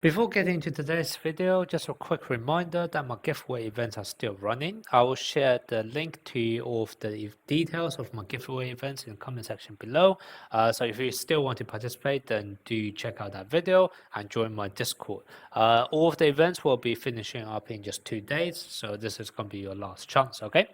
Before getting into today's video, just a quick reminder that my giveaway events are still running. I will share the link to all of the details of my giveaway events in the comment section below. So if you still want to participate, then do check out that video and join my Discord. All of the events will be finishing up in just 2 days, so this is going to be your last chance, okay?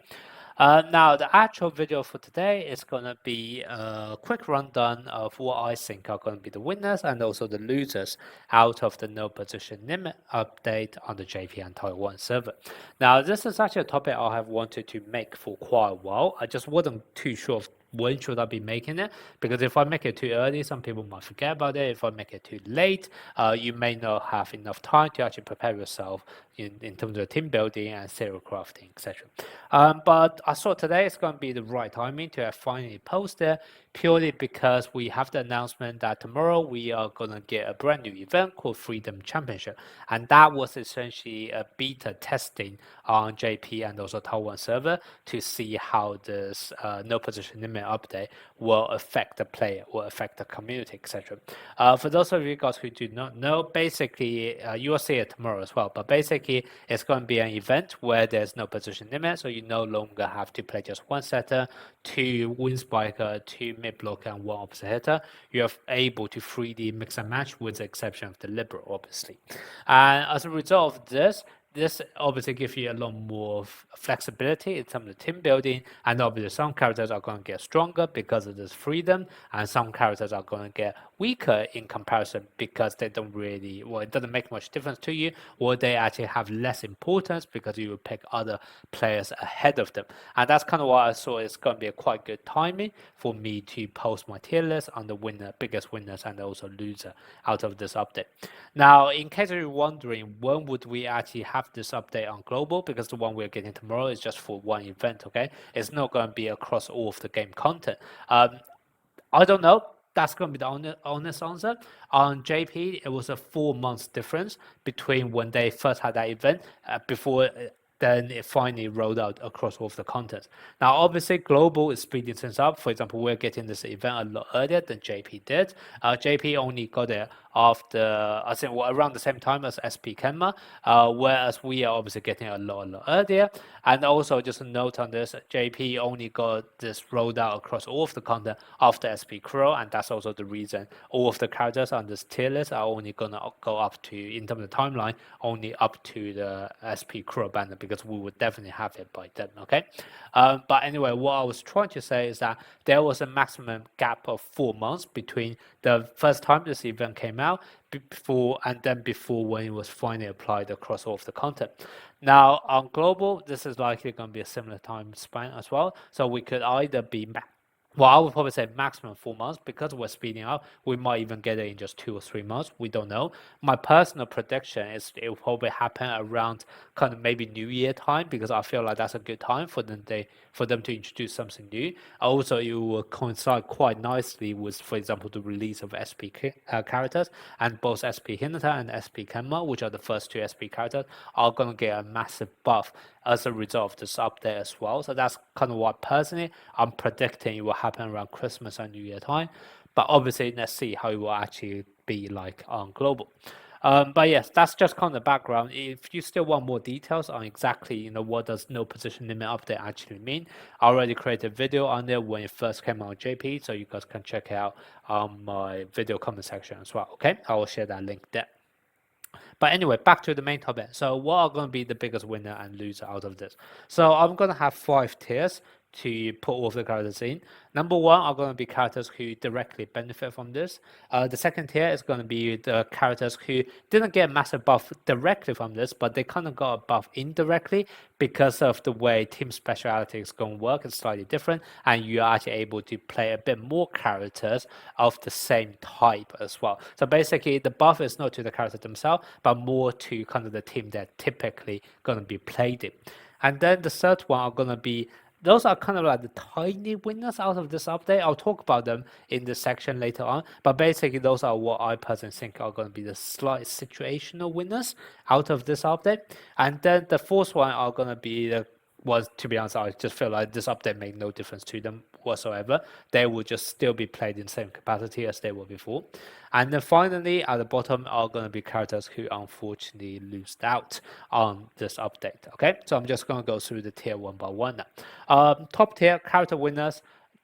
Now, the actual video for today is going to be a quick rundown of what I think are going to be the winners and also the losers out of the no position limit update on the JP and Taiwan server. Now, this is actually a topic I have wanted to make for quite a while. I just wasn't too sure of when should I be making it, because if I make it too early, some people might forget about it. If I make it too late, you may not have enough time to actually prepare yourself in terms of team building and serial crafting, etc. But I thought today is going to be the right timing to finally post it, purely because we have the announcement that tomorrow we are going to get a brand new event called Freedom Championship. And that was essentially a beta testing on JP and also Taiwan server to see how this no position limit update will affect the player, will affect the community, etc. For those of you guys who do not know, basically, you will see it tomorrow as well, but basically it's going to be an event where there's no position limit, so you no longer have to play just one setter, two wing spiker, two mid blocker, and one opposite hitter. You're able to freely mix and match with the exception of the liberal, obviously. And as a result of this obviously gives you a lot more flexibility in terms of team building, and obviously some characters are going to get stronger because of this freedom, and some characters are going to get weaker in comparison because they don't really, well, it doesn't make much difference to you, or they actually have less importance because you will pick other players ahead of them. And that's kind of why I saw it's going to be a quite good timing for me to post my tier list on the biggest winners and also loser out of this update. Now, in case you're wondering, when would we actually have this update on global, because the one we're getting tomorrow is just for one event, okay? It's not going to be across all of the game content. I don't know. That's going to be the honest answer. On JP, it was a 4 months difference between when they first had that event before then it finally rolled out across all of the contents. Now, obviously, global is speeding things up. For example, we're getting this event a lot earlier than JP did. JP only got it after, I think, around the same time as SP Kenma, whereas we are obviously getting a lot earlier. And also, just a note on this, JP only got this rolled out across all of the content after SP Crow, and that's also the reason all of the characters on this tier list are only going to go up to, in terms of timeline, only up to the SP Crow banner, because we would definitely have it by then, okay? But anyway, what I was trying to say is that there was a maximum gap of 4 months between the first time this event came out before when it was finally applied across all of the content. Now, on global, this is likely going to be a similar time span as well. So we could either be well, I would probably say maximum 4 months, because we're speeding up. We might even get it in just 2 or 3 months. We don't know. My personal prediction is it will probably happen around kind of maybe New Year time, because I feel like that's a good time for them to introduce something new. Also, it will coincide quite nicely with, for example, the release of SP characters, and both SP Hinata and SP Kenma, which are the first two SP characters, are going to get a massive buff as a result of this update as well. So that's kind of what personally I'm predicting it will happen around Christmas and New Year time. But obviously, let's see how it will actually be like on global. But yes, that's just kind of the background. If you still want more details on exactly, what does no position limit update actually mean, I already created a video on there when it first came out on JP, so you guys can check it out on my video comment section as well. Okay, I will share that link there. But anyway, back to the main topic. So what are going to be the biggest winner and loser out of this? So I'm going to have 5 tiers to put all of the characters in. Number 1 are going to be characters who directly benefit from this. The second tier is going to be the characters who didn't get a massive buff directly from this, but they kind of got a buff indirectly because of the way team speciality is going to work. It's slightly different, and you're actually able to play a bit more characters of the same type as well. So basically, the buff is not to the characters themselves, but more to kind of the team that typically going to be played in. And then the third one are going to be, those are kind of like the tiny winners out of this update. I'll talk about them in this section later on, but basically those are what I personally think are going to be the slight situational winners out of this update. And then the fourth one are going to be the, well, to be honest, I just feel like this update made no difference to them whatsoever. They will just still be played in the same capacity as they were before. And then finally, at the bottom are going to be characters who unfortunately lose out on this update. Okay, so I'm just going to go through the tier one by one now. Top tier character winners.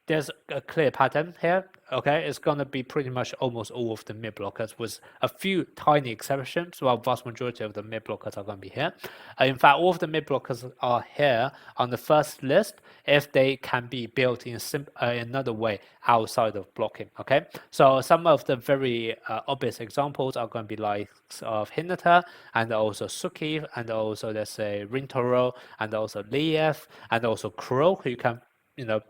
There's a clear pattern here. Okay, it's gonna be pretty much almost all of the mid blockers, with a few tiny exceptions. While vast majority of the mid blockers are gonna be here. In fact, all of the mid blockers are here on the first list if they can be built in another way outside of blocking. Okay, so some of the very obvious examples are going to be like of Hinata, and also Suki, and also let's say Rintaro, and also Lief, and also Kuro, who you can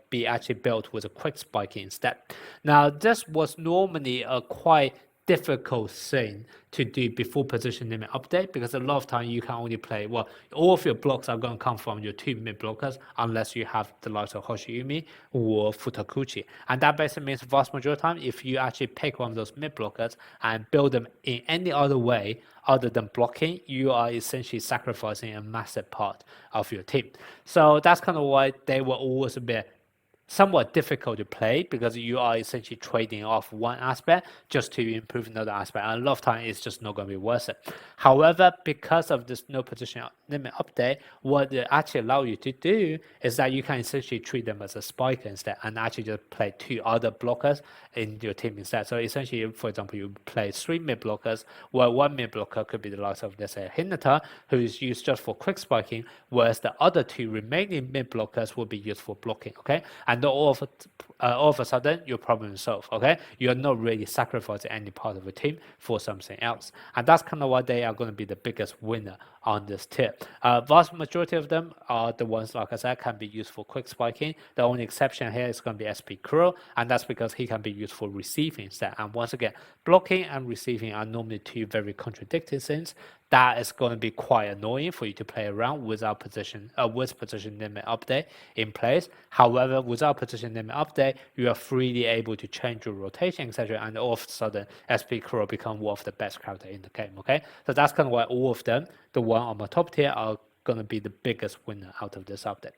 be actually built with a quick spike instead. Now, this was normally a quite difficult thing to do before position limit update, because a lot of time you can only play, well, all of your blocks are going to come from your two mid blockers unless you have the likes of Hoshiumi or Futakuchi. And that basically means vast majority of the time, if you actually pick one of those mid blockers and build them in any other way other than blocking, you are essentially sacrificing a massive part of your team. So that's kind of why they were always a bit somewhat difficult to play, because you are essentially trading off one aspect just to improve another aspect, and a lot of time it's just not going to be worth it. However, because of this no position limit update, what it actually allows you to do is that you can essentially treat them as a spiker instead, and actually just play two other blockers in your team instead. So essentially, for example, you play three mid blockers, where one mid blocker could be the likes of, let's say, Hinata, who is used just for quick spiking, whereas the other two remaining mid blockers will be used for blocking. Okay, and all of a sudden your problem is solved. Okay, you're not really sacrificing any part of the team for something else, and that's kind of why they are going to be the biggest winner on this tier. Vast majority of them are the ones, like I said, can be used for quick spiking. The only exception here is going to be SP Kuro, and that's because he can be used for receiving instead. And once again, blocking and receiving are normally two very contradicting things. That is going to be quite annoying for you to play around without with position limit update in place. However, without position limit update, you are freely able to change your rotation, etc. And all of a sudden, SP Kuro become one of the best character in the game. Okay, so that's kind of why all of them, the one on my top tier, are going to be the biggest winner out of this update.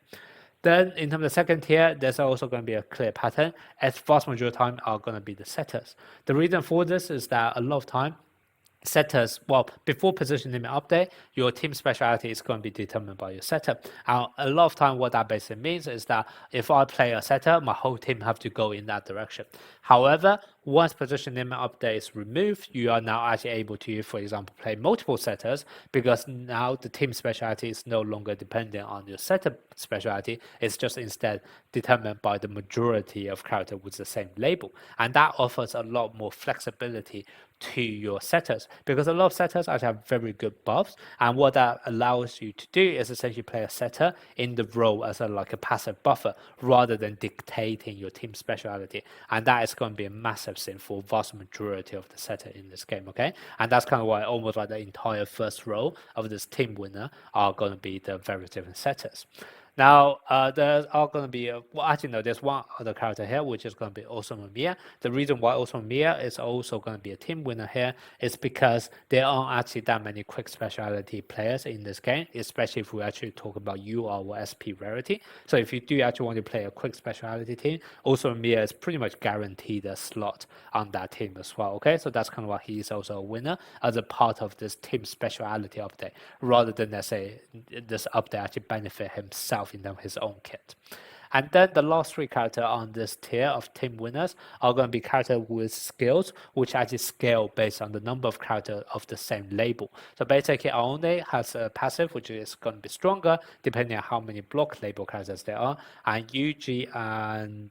Then in terms of the second tier, there's also going to be a clear pattern, as vast majority of the time are going to be the setters. The reason for this is that a lot of time, setters, well, before position limit update, your team specialty is going to be determined by your setter. A lot of time, what that basically means is that if I play a setter, my whole team have to go in that direction. However, once position limit update is removed, you are now actually able to, for example, play multiple setters, because now the team specialty is no longer dependent on your setter specialty. It's just instead determined by the majority of characters with the same label. And that offers a lot more flexibility to your setters, because a lot of setters actually have very good buffs, and what that allows you to do is essentially play a setter in the role as like a passive buffer rather than dictating your team speciality, and that is going to be a massive thing for vast majority of the setter in this game. Okay, and that's kind of why almost like the entire first row of this team winner are going to be the very different setters. Now, there are going to be, well, actually, no, there's one other character here, which is going to be Osama. The reason why Osama is also going to be a team winner here is because there aren't actually that many quick specialty players in this game, especially if we actually talk about UR or SP rarity. So if you do actually want to play a quick specialty team, Osama is pretty much guaranteed a slot on that team as well. Okay, so that's kind of why he's also a winner as a part of this team specialty update, rather than, let's say, this update actually benefit himself in his own kit. And then the last three characters on this tier of team winners are going to be characters with skills, which actually scale based on the number of characters of the same label. So basically, Aone has a passive, which is going to be stronger depending on how many block label characters there are. And Yuji and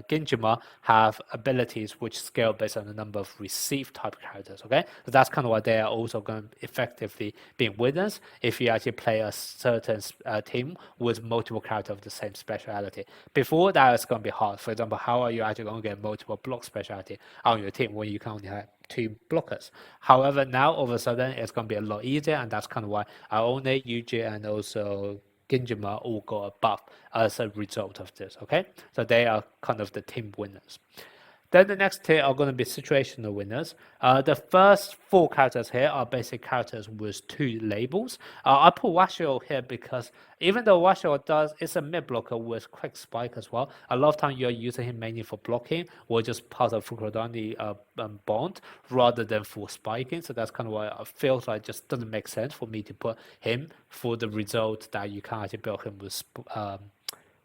Ginjima have abilities which scale based on the number of receive type characters. Okay, so that's kind of why they are also going to effectively be winners if you actually play a certain team with multiple characters of the same speciality. Before that, it's going to be hard. For example, how are you actually going to get multiple block specialty on your team when you can only have two blockers? However, now all of a sudden it's going to be a lot easier, and that's kind of why Aone, Yuji, and also Ginjima all go above as a result of this. Okay, so they are kind of the team winners. Then the next tier are going to be situational winners. The first four characters here are basic characters with two labels. I put Washio here because even though Washio is a mid blocker with quick spike as well, a lot of time you're using him mainly for blocking or just part of Fukurodani bond rather than for spiking. So that's kind of why it feels like it just doesn't make sense for me to put him for the result that you can actually build him with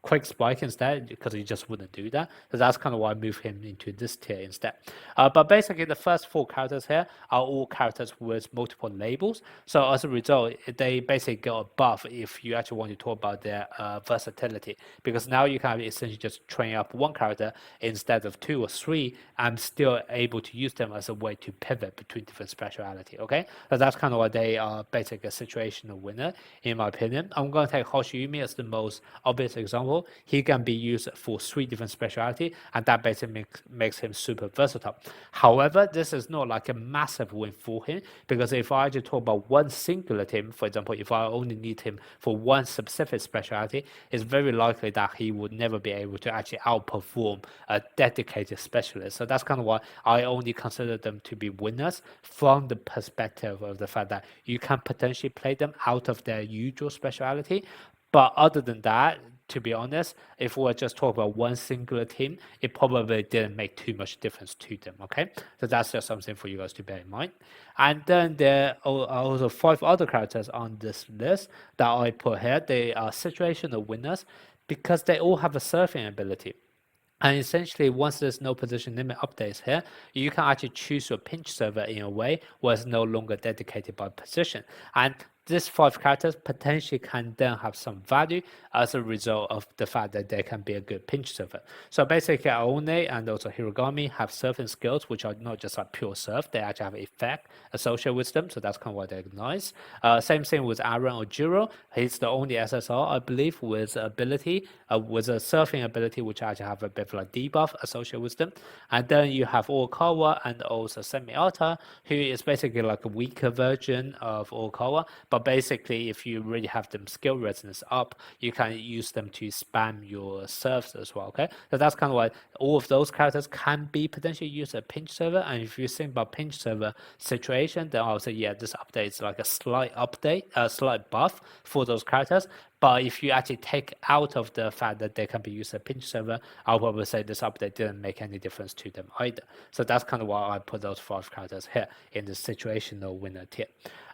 quick spike instead, because he just wouldn't do that. So that's kind of why I move him into this tier instead. But basically, the first four characters here are all characters with multiple labels. So as a result, they basically get a buff if you actually want to talk about their versatility, because now you can essentially just train up one character instead of two or three, and still able to use them as a way to pivot between different speciality. Okay, so that's kind of why they are basically a situational winner, in my opinion. I'm going to take Hoshiyumi as the most obvious example. He can be used for three different specialty, and that basically makes him super versatile. However, this is not like a massive win for him, because if I just talk about one singular team, for example, if I only need him for one specific specialty, it's very likely that he would never be able to actually outperform a dedicated specialist. So that's kind of why I only consider them to be winners from the perspective of the fact that you can potentially play them out of their usual specialty. But other than that, to be honest, if we're just talking about one singular team, it probably didn't make too much difference to them, okay? So that's just something for you guys to bear in mind. And then there are also 5 other characters on this list that I put here. They are situational winners because they all have a surfing ability. And essentially, once there's no position limit updates here, you can actually choose your pinch server in a way where it's no longer dedicated by position. And these 5 characters potentially can then have some value as a result of the fact that they can be a good pinch server. So basically, Aone and also Hirogami have surfing skills, which are not just like pure surf, they actually have effect associated with them. So that's kind of why they're nice. Same thing with Aaron or Jiro. He's the only SSR, I believe, with ability, with a surfing ability, which actually have a bit of like debuff associated with them. And then you have Orikawa and also Semi-Ata, who is basically like a weaker version of Orikawa. But basically, if you really have them skill resonance up, you can use them to spam your serves as well, okay? So that's kind of why all of those characters can be potentially used as a pinch server. And if you think about pinch server situation, then I'll say, yeah, this update is like a slight update, a slight buff for those characters. But if you actually take out of the fact that they can be used as a pinch server, I'll probably say this update didn't make any difference to them either. So that's kind of why I put those 5 characters here in the situational winner tier.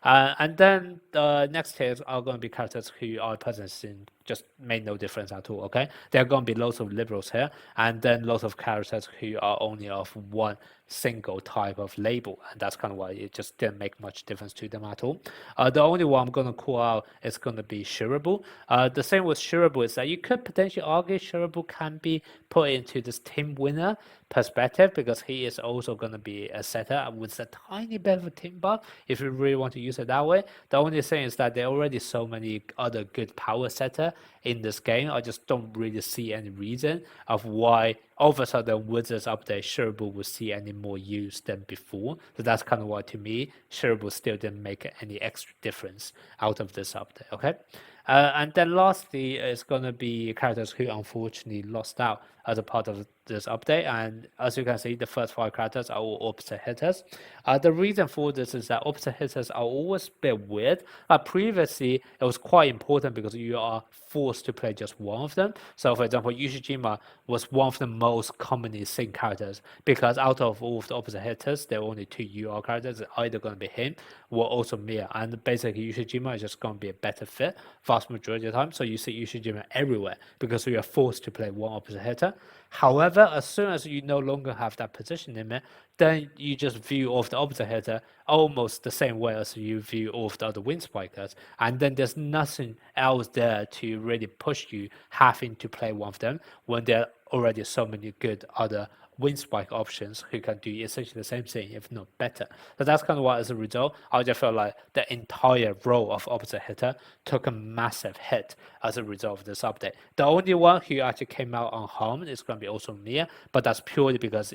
And then the next tiers are going to be characters who I personally think just made no difference at all, okay? There are going to be lots of liberals here, and then lots of characters who are only of one single type of label, and that's kind of why it just didn't make much difference to them at all. The only one I'm going to call out is going to be Shirabu. The same with Shirabu is that you could potentially argue Shirabu can be put into this team winner perspective, because he is also going to be a setter with a tiny bit of a team buff if you really want to use it that way. The only thing is that there are already so many other good power setter in this game. I just don't really see any reason of why all of a sudden with this update Shirabu will see any more use than before. So that's kind of why, to me, Shirabu still didn't make any extra difference out of this update, okay? And then lastly is going to be characters who unfortunately lost out as a part of this update. And as you can see, the first 5 characters are all opposite hitters. The reason for this is that opposite hitters are always a bit weird. Previously, it was quite important because you are forced to play just one of them. So for example, Yushijima was one of the most commonly seen characters, because out of all of the opposite hitters, there are only 2 UR characters. It's either going to be him or also Mia. And basically, Yushijima is just going to be a better fit vast majority of the time. So you see Yushijima everywhere because you are forced to play one opposite hitter. However, as soon as you no longer have that position limit, then you just view all of the opposite hitter almost the same way as you view all of the other wind spikers. And then there's nothing else there to really push you having to play one of them when there are already so many good other wind spike options who can do essentially the same thing, if not better. So that's kind of why, as a result, I just felt like the entire row of opposite hitter took a massive hit as a result of this update. The only one who actually came out unharmed is going to be also Mia, but that's purely because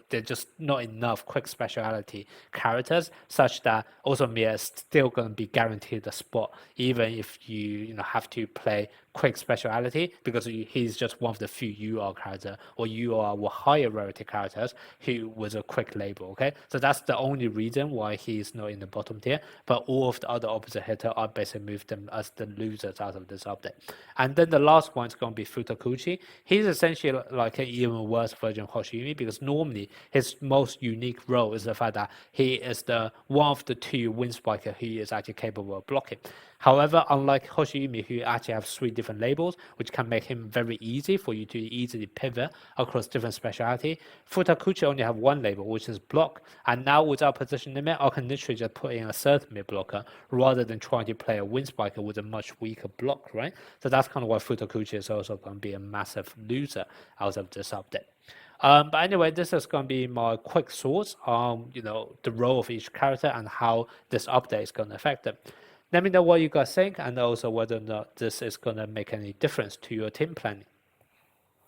there's just not enough quick speciality characters such that also Mia is still going to be guaranteed a spot, even if you have to play quick speciality because he's just one of the few UR character or UR or higher rarity characters who was a quick label. Okay, so that's the only reason why he's not in the bottom tier. But all of the other opposite hitter, I basically moved them as the losers out of this update. And then the last one is going to be Futakuchi. He's essentially like an even worse version of Hoshiyumi because normally his most unique role is the fact that he is the one of the two wind spiker who is actually capable of blocking. However, unlike Hoshiyumi, who actually have 3 different labels, which can make him very easy for you to easily pivot across different speciality, Futakuchi only have 1 label, which is block. And now without position limit, I can literally just put in a certain mid blocker rather than trying to play a wind spiker with a much weaker block, right? So that's kind of why Futakuchi is also going to be a massive loser out of this update. But anyway, this is going to be my quick thoughts on the role of each character and how this update is going to affect them. Let me know what you guys think and also whether or not this is going to make any difference to your team planning.